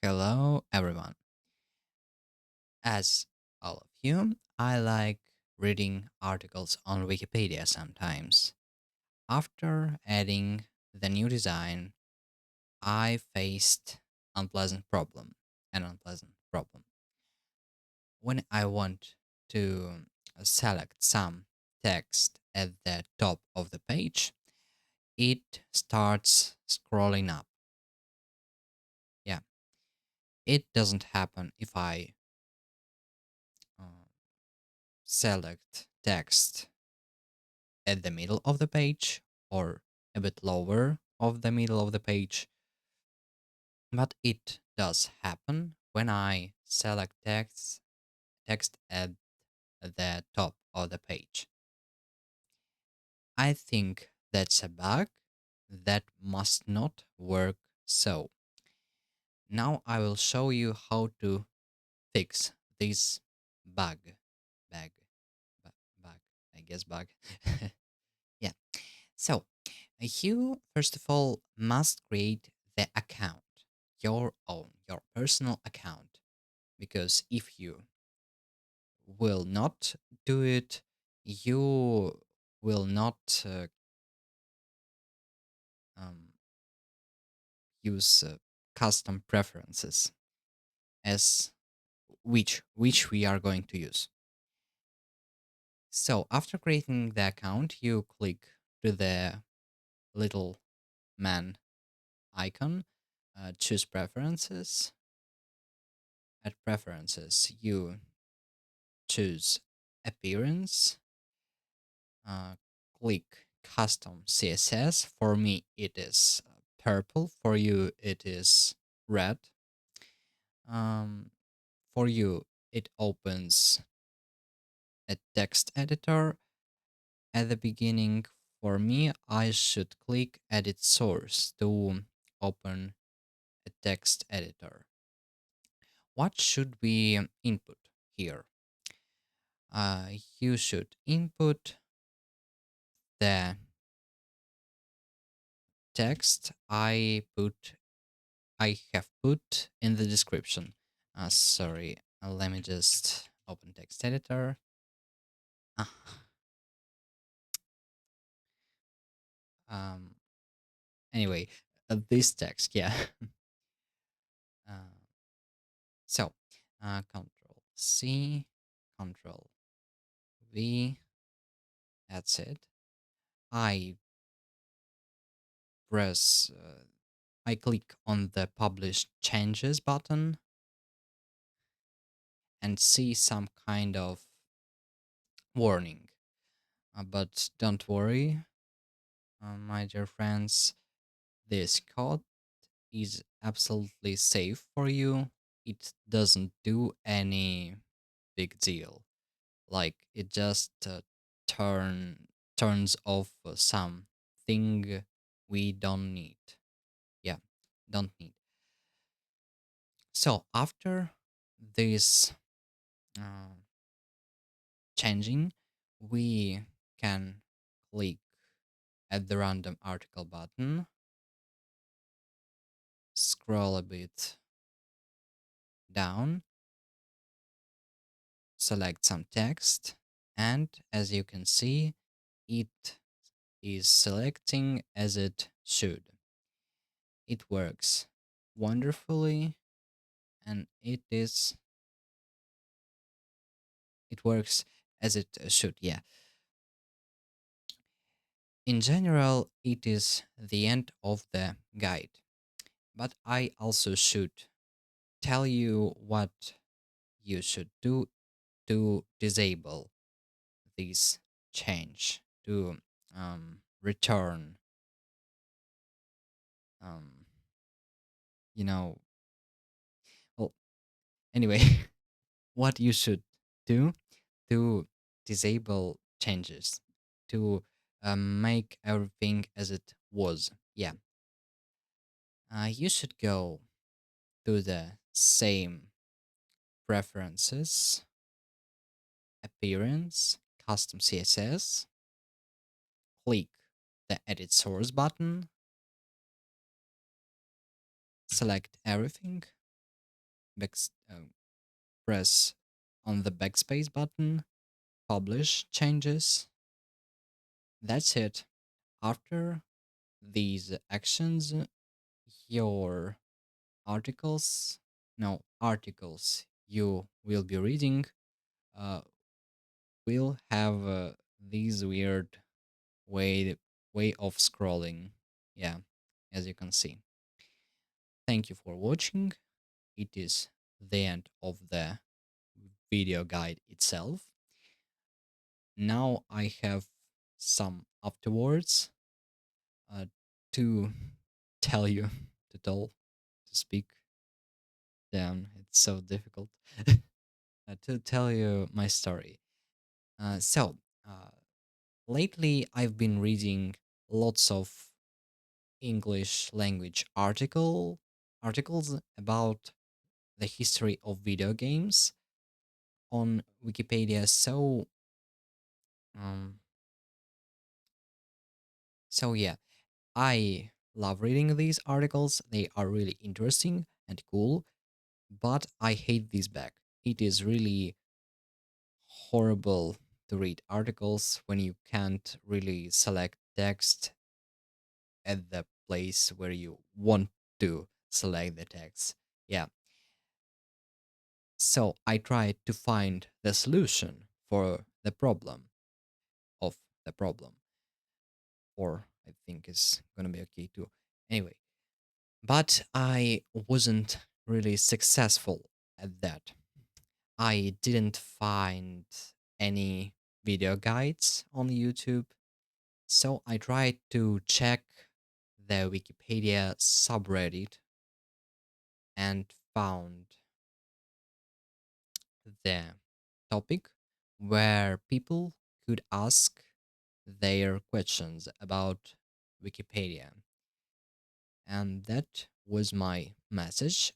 Hello, everyone. As all of you, I like reading articles on Wikipedia sometimes. After adding the new design, I faced an unpleasant problem. When I want to select some text at the top of the page, it starts scrolling up. Yeah, it doesn't happen if I uh, select text at the middle of the page or a bit lower of the middle of the page, but it does happen when I select text at the top of the page. I think that's a bug that must not work so. Now I will show you how to fix this bug. Bug. Bug. I guess bug. Yeah. So, you first of all must create the account, your own, your personal account. Because if you will not do it, you will not um, use custom preferences as which we are going to use. So after creating the account, you click to the little man icon, choose preferences. At preferences, you choose appearance, uh, click custom CSS. For me, it is purple. For you, it is red. Um, for you, it opens a text editor at the beginning. For me, I should click edit source to open a text editor. What should we input here? You should input the text I have put in the description. Sorry, let me just open text editor. Ah, um, anyway, this text, yeah. uh, so, Control C, Control V. That's it. I press. I click on the Publish Changes button and see some kind of warning. But don't worry, my dear friends, this code is absolutely safe for you. It doesn't do any big deal. Like it just turns off something we don't need. Yeah, don't need. So after this uh, changing, we can click at the random article button, scroll a bit down, select some text, and as you can see, it is selecting as it should. It works wonderfully, and it works as it should. Yeah. In general, it is the end of the guide, but I also should tell you what you should do to disable this change, to return, um, you know, well, anyway, what you should do to disable changes, to make everything as it was. Yeah, you should go to the same preferences, appearance, custom CSS, click the edit source button, select everything, back, press on the backspace button, publish changes. That's it. After these actions, your articles, no, articles you will be reading uh, will have these weird way way of scrolling. Yeah, as you can see. Thank you for watching. It is the end of the video guide itself. Now I have some afterwards uh, to tell you, to speak. Damn, it's so difficult to tell you my story. So, lately I've been reading lots of English language articles about the history of video games on Wikipedia. Um, so yeah, I love reading these articles. They are really interesting and cool, but I hate this back. It is really horrible to read articles when you can't really select text at the place where you want to select the text. Yeah, so I tried to find the solution for the problem of the problem, or I think it's gonna be okay too. Anyway, but I wasn't really successful at that. I didn't find any video guides on YouTube, so I tried to check the Wikipedia subreddit and found the topic where people could ask their questions about Wikipedia. And that was my message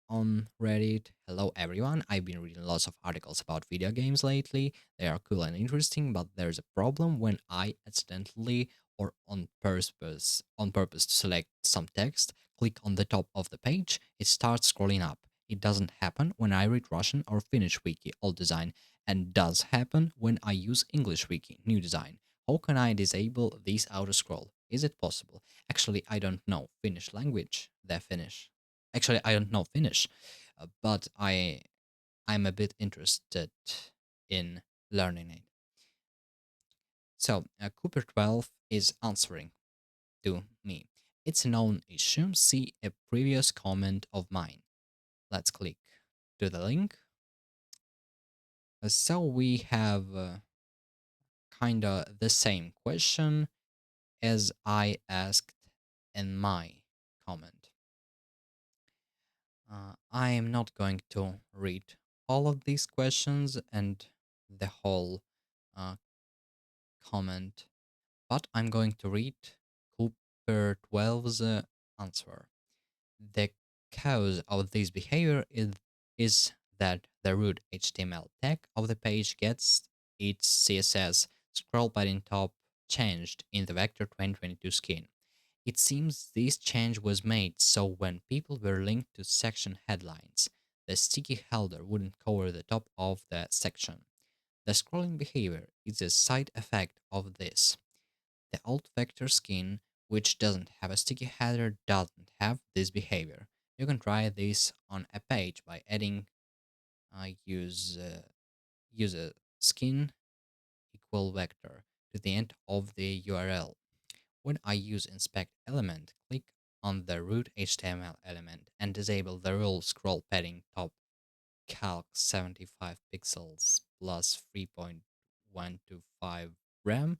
on Reddit. Hello, everyone. I've been reading lots of articles about video games lately. They are cool and interesting, but there's a problem when I accidentally or on purpose to select some text, click on the top of the page, it starts scrolling up. It doesn't happen when I read Russian or Finnish wiki, old design, and does happen when I use English wiki, new design. How can I disable this auto scroll? Is it possible? Actually, I don't know Finnish language, the Finnish. Actually, I don't know Finnish, but I'm a bit interested in learning it. So Cooper 12 is answering to me. It's a known issue. See a previous comment of mine. Let's click to the link. So we have kind of the same question as I asked in my comment. I am not going to read all of these questions and the whole uh, comment, but I'm going to read Cooper 12's answer. The cause of this behavior is that the root HTML tag of the page gets its CSS scroll padding top changed in the Vector 2022 skin. It seems this change was made so when people were linked to section headlines, the sticky header wouldn't cover the top of the section. The scrolling behavior is a side effect of this. The old vector skin, which doesn't have a sticky header, doesn't have this behavior. You can try this on a page by adding use a skin equal vector to the end of the URL. When I use inspect element, click on the root HTML element and disable the rule scroll padding top calc 75 pixels plus 3.125 RAM.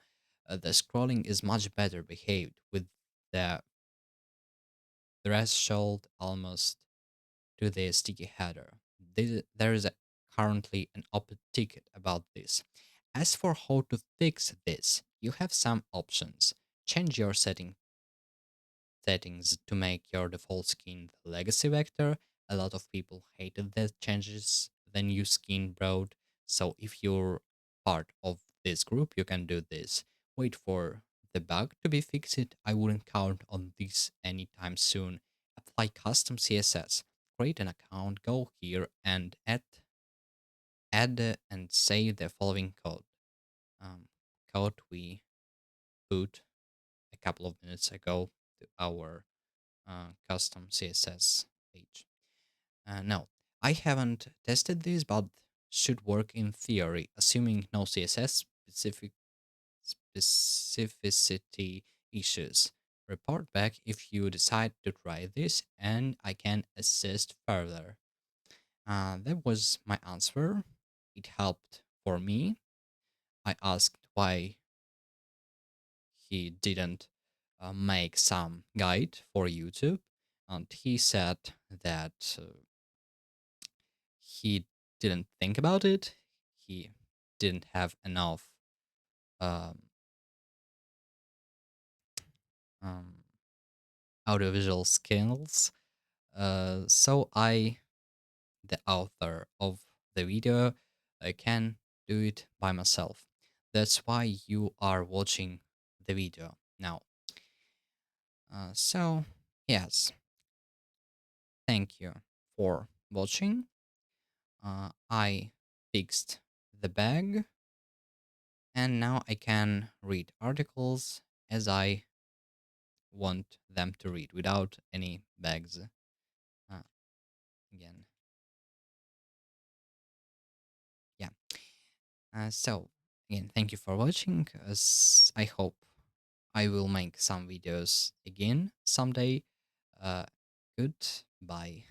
The scrolling is much better behaved with the threshold almost to the sticky header. There is currently an open ticket about this. As for how to fix this, you have some options. Change your settings to make your default skin the legacy vector. A lot of people hated the changes the new skin brought, so if you're part of this group, you can do this. Wait for the bug to be fixed. I wouldn't count on this anytime soon. Apply custom CSS. create an account, go here and add and save the following code. Um, Code we put a couple of minutes ago to our custom CSS page. No, I haven't tested this, but should work in theory, assuming no CSS specificity issues. Report back if you decide to try this, and I can assist further. That was my answer. It helped for me. I asked why he didn't make some guide for YouTube, and he said that he didn't think about it. He didn't have enough um, um, audiovisual skills. So I, the author of the video, I can do it by myself. That's why you are watching the video now. So yes, thank you for watching. I fixed the bag, and now I can read articles as I want them to read without any bags. Uh, Again, yeah. So again, thank you for watching. I hope I will make some videos again someday. Uh, Goodbye.